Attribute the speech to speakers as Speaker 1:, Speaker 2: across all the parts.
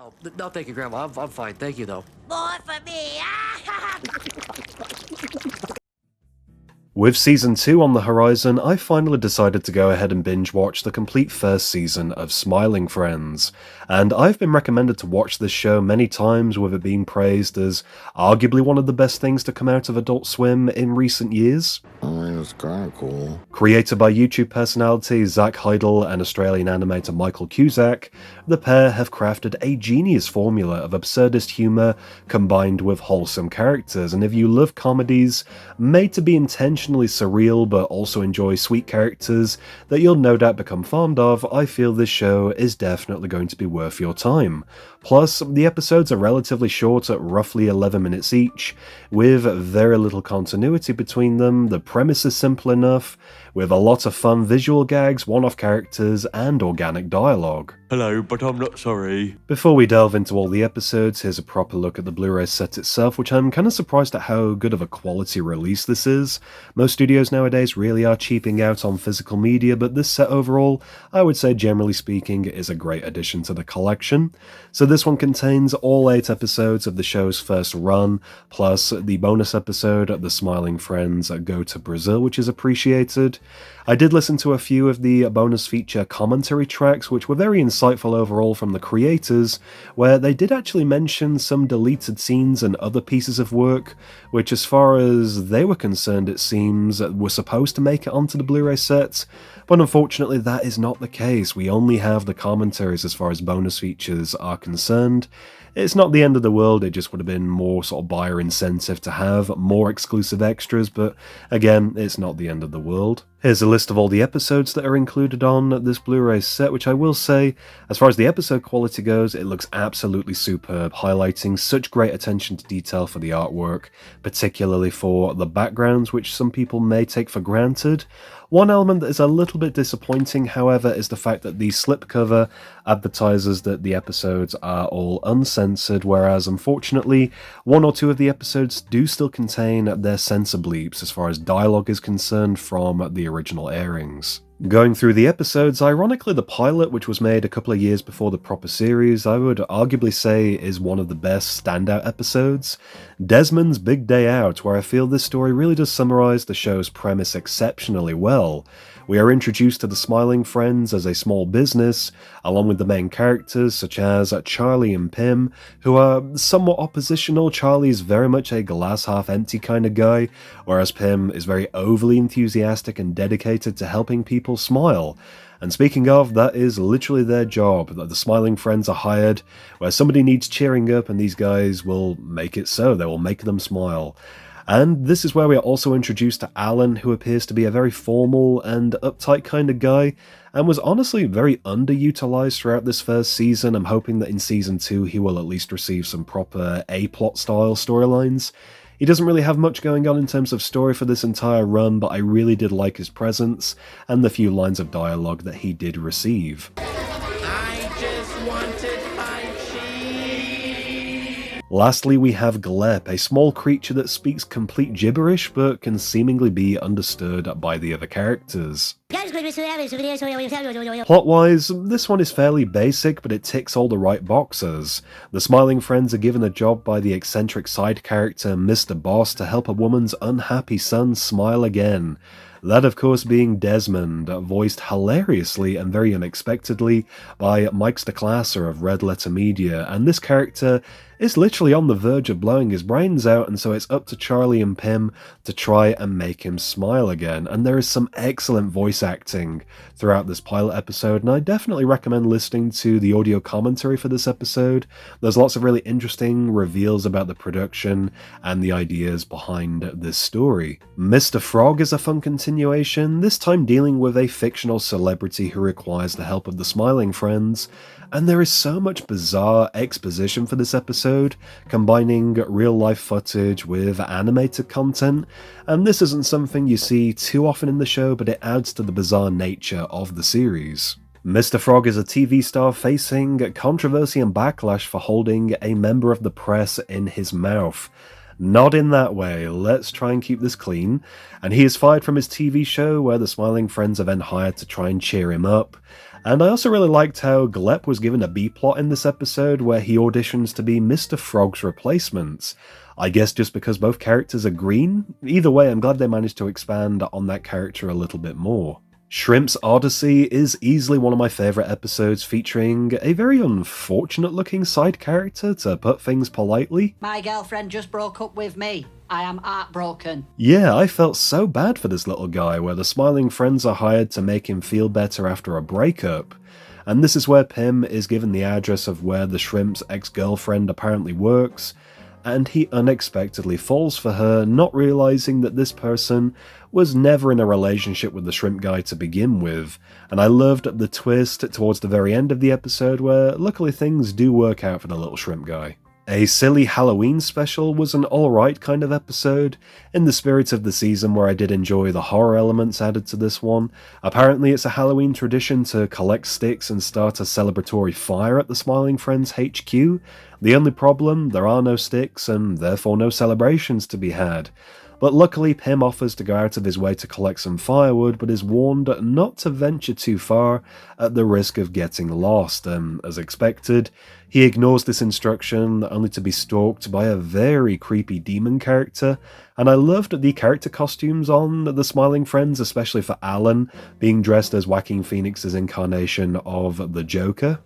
Speaker 1: Oh, no, thank you, Grandma. I'm fine. Thank you, though.
Speaker 2: More for me.
Speaker 3: With Season 2 on the horizon, I finally decided to go ahead and binge watch the complete first season of Smiling Friends, and I've been recommended to watch this show many times, with it being praised as arguably one of the best things to come out of Adult Swim in recent years.
Speaker 4: Oh, it was kinda cool.
Speaker 3: Created by YouTube personality Zach Heidel and Australian animator Michael Cusack, the pair have crafted a genius formula of absurdist humour combined with wholesome characters, and if you love comedies made to be intentionally surreal but also enjoy sweet characters that you'll no doubt become fond of, I feel this show is definitely going to be worth your time. Plus, the episodes are relatively short at roughly 11 minutes each, with very little continuity between them. The premise is simple enough, with a lot of fun visual gags, one-off characters, and organic dialogue.
Speaker 5: Hello, but I'm not sorry.
Speaker 3: Before we delve into all the episodes, here's a proper look at the Blu-ray set itself, which I'm kinda surprised at how good of a quality release this is. Most studios nowadays really are cheaping out on physical media, but this set overall, I would say generally speaking, is a great addition to the collection. So this one contains all 8 episodes of the show's first run, plus the bonus episode, The Smiling Friends Go to Brazil, which is appreciated. I did listen to a few of the bonus feature commentary tracks, which were very insightful overall from the creators, where they did actually mention some deleted scenes and other pieces of work, which as far as they were concerned it seems were supposed to make it onto the Blu-ray set, but unfortunately that is not the case. We only have the commentaries as far as bonus features are concerned. It's not the end of the world, it just would have been more sort of buyer incentive to have more exclusive extras, but again, it's not the end of the world. Here's a list of all the episodes that are included on this Blu-ray set, which I will say, as far as the episode quality goes, it looks absolutely superb, highlighting such great attention to detail for the artwork, particularly for the backgrounds, which some people may take for granted. One element that is a little bit disappointing, however, is the fact that the slipcover advertises that the episodes are all uncensored, whereas unfortunately, one or two of the episodes do still contain their censor bleeps as far as dialogue is concerned from the original airings. Going through the episodes, ironically the pilot, which was made a couple of years before the proper series, I would arguably say is one of the best standout episodes. Desmond's Big Day Out, where I feel this story really does summarise the show's premise exceptionally well. We are introduced to the Smiling Friends as a small business, along with the main characters such as Charlie and Pim, who are somewhat oppositional. Charlie's very much a glass half empty kind of guy, whereas Pim is very overly enthusiastic and dedicated to helping people smile. And speaking of, that is literally their job, that the Smiling Friends are hired, where somebody needs cheering up and these guys will make it so, they will make them smile. And this is where we are also introduced to Alan, who appears to be a very formal and uptight kind of guy, and was honestly very underutilized throughout this first season. I'm hoping that in Season 2 he will at least receive some proper A-plot style storylines. He doesn't really have much going on in terms of story for this entire run, but I really did like his presence, and the few lines of dialogue that he did receive.
Speaker 2: I just wanted my cheese.
Speaker 3: Lastly, we have Glep, a small creature that speaks complete gibberish but can seemingly be understood by the other characters. Plot-wise, this one is fairly basic, but it ticks all the right boxes. The Smiling Friends are given a job by the eccentric side character Mr. Boss to help a woman's unhappy son smile again. That, of course, being Desmond, voiced hilariously and very unexpectedly by Mike Stoklasser of Red Letter Media, and this character is literally on the verge of blowing his brains out, and so it's up to Charlie and Pim to try and make him smile again. And there is some excellent voice acting throughout this pilot episode, and I definitely recommend listening to the audio commentary for this episode. There's lots of really interesting reveals about the production and the ideas behind this story. Mr. Frog is a fun continuation, this time dealing with a fictional celebrity who requires the help of the Smiling Friends, and there is so much bizarre exposition for this episode, combining real-life footage with animated content, and this isn't something you see too often in the show, but it adds to the bizarre nature of the series. Mr. Frog is a TV star facing controversy and backlash for holding a member of the press in his mouth. Not in that way, let's try and keep this clean. And he is fired from his TV show where the Smiling Friends are then hired to try and cheer him up. And I also really liked how Glep was given a B-plot in this episode where he auditions to be Mr. Frog's replacement. I guess just because both characters are green? Either way, I'm glad they managed to expand on that character a little bit more. Shrimp's Odyssey is easily one of my favourite episodes, featuring a very unfortunate looking side character, to put things politely.
Speaker 6: My girlfriend just broke up with me. I am heartbroken.
Speaker 3: Yeah, I felt so bad for this little guy, where the Smiling Friends are hired to make him feel better after a breakup. And this is where Pym is given the address of where the Shrimp's ex-girlfriend apparently works, and he unexpectedly falls for her, not realizing that this person was never in a relationship with the shrimp guy to begin with. And I loved the twist towards the very end of the episode where luckily things do work out for the little shrimp guy. A silly Halloween special was an alright kind of episode, in the spirit of the season where I did enjoy the horror elements added to this one. Apparently it's a Halloween tradition to collect sticks and start a celebratory fire at the Smiling Friends HQ. The only problem, there are no sticks and therefore no celebrations to be had. But luckily Pym offers to go out of his way to collect some firewood, but is warned not to venture too far at the risk of getting lost, and as expected, he ignores this instruction only to be stalked by a very creepy demon character. And I loved the character costumes on the Smiling Friends, especially for Alan, being dressed as Joaquin Phoenix's incarnation of the Joker.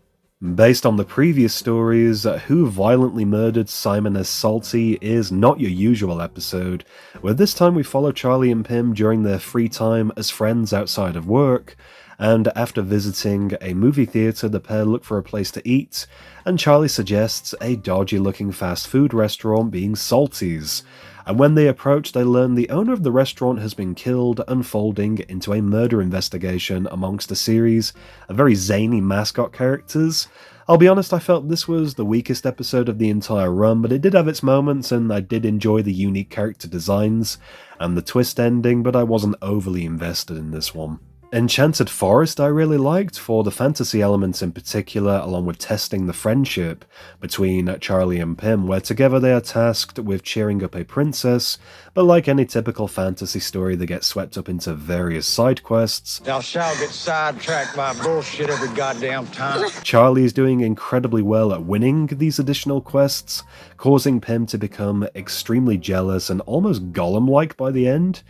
Speaker 3: Based on the previous stories, Who Violently Murdered Simon S. Salty is not your usual episode, where this time we follow Charlie and Pym during their free time as friends outside of work, and after visiting a movie theatre, the pair look for a place to eat, and Charlie suggests a dodgy-looking fast food restaurant being Salty's. And when they approach, they learn the owner of the restaurant has been killed, unfolding into a murder investigation amongst a series of very zany mascot characters. I'll be honest, I felt this was the weakest episode of the entire run, but it did have its moments, and I did enjoy the unique character designs and the twist ending, but I wasn't overly invested in this one. Enchanted Forest I really liked, for the fantasy elements in particular, along with testing the friendship between Charlie and Pym, where together they are tasked with cheering up a princess, but like any typical fantasy story, they get swept up into various side quests.
Speaker 7: Thou shalt get sidetracked by bullshit every goddamn time.
Speaker 3: Charlie is doing incredibly well at winning these additional quests, causing Pym to become extremely jealous and almost Gollum-like by the end.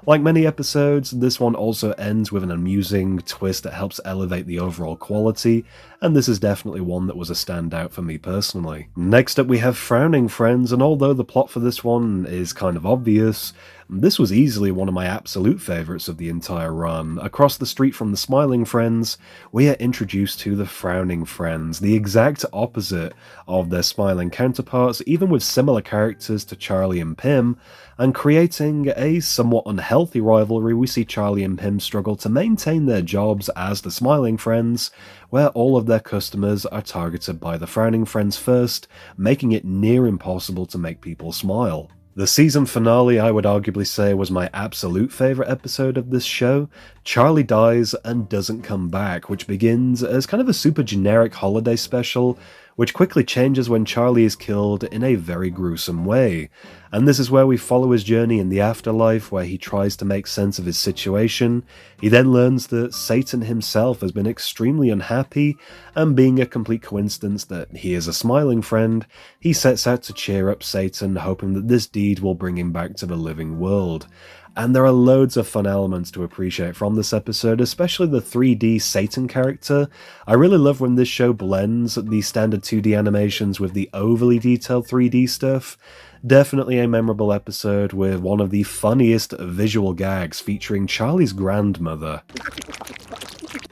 Speaker 3: Like many episodes, this one also ends with an amusing twist that helps elevate the overall quality, and this is definitely one that was a standout for me personally. Next up we have Frowning Friends, and although the plot for this one is kind of obvious, this was easily one of my absolute favourites of the entire run. Across the street from the Smiling Friends, we are introduced to the Frowning Friends, the exact opposite of their smiling counterparts, even with similar characters to Charlie and Pym, and creating a somewhat unhealthy rivalry. We see Charlie and Pym struggle to maintain their jobs as the Smiling Friends, where all of their customers are targeted by the Frowning Friends first, making it near impossible to make people smile. The season finale, I would arguably say, was my absolute favourite episode of this show. Charlie dies and doesn't come back, which begins as kind of a super generic holiday special, which quickly changes when Charlie is killed in a very gruesome way. And this is where we follow his journey in the afterlife, where he tries to make sense of his situation. He then learns that Satan himself has been extremely unhappy, and being a complete coincidence that he is a Smiling Friend, he sets out to cheer up Satan, hoping that this deed will bring him back to the living world. And there are loads of fun elements to appreciate from this episode, especially the 3D Satan character. I really love when this show blends the standard 2D animations with the overly detailed 3D stuff. Definitely a memorable episode with one of the funniest visual gags featuring Charlie's grandmother.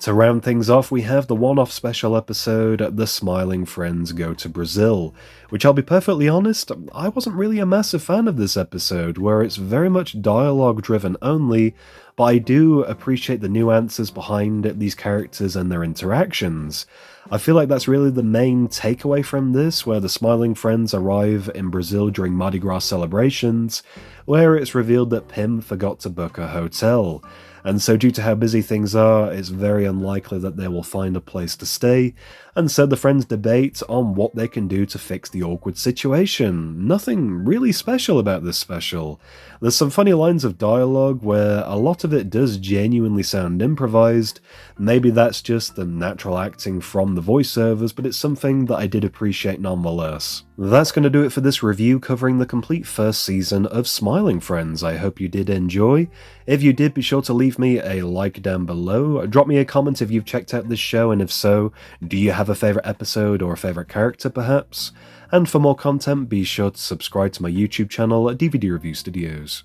Speaker 3: To round things off, we have the one-off special episode, The Smiling Friends Go to Brazil, which I'll be perfectly honest, I wasn't really a massive fan of this episode, where it's very much dialogue-driven only, but I do appreciate the nuances behind these characters and their interactions. I feel like that's really the main takeaway from this, where the Smiling Friends arrive in Brazil during Mardi Gras celebrations, where it's revealed that Pym forgot to book a hotel. And so due to how busy things are, it's very unlikely that they will find a place to stay, And so the friends debate on what they can do to fix the awkward situation. Nothing really special about this special. There's some funny lines of dialogue where a lot of it does genuinely sound improvised. Maybe that's just the natural acting from the voiceovers, but it's something that I did appreciate nonetheless. That's going to do it for this review covering the complete first season of Smiling Friends. I hope you did enjoy. If you did, be sure to leave me a like down below. Drop me a comment if you've checked out this show, and if so, do you have a favourite episode or a favourite character perhaps? And for more content, be sure to subscribe to my YouTube channel at DVD Review Studios.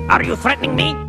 Speaker 2: Are you threatening me?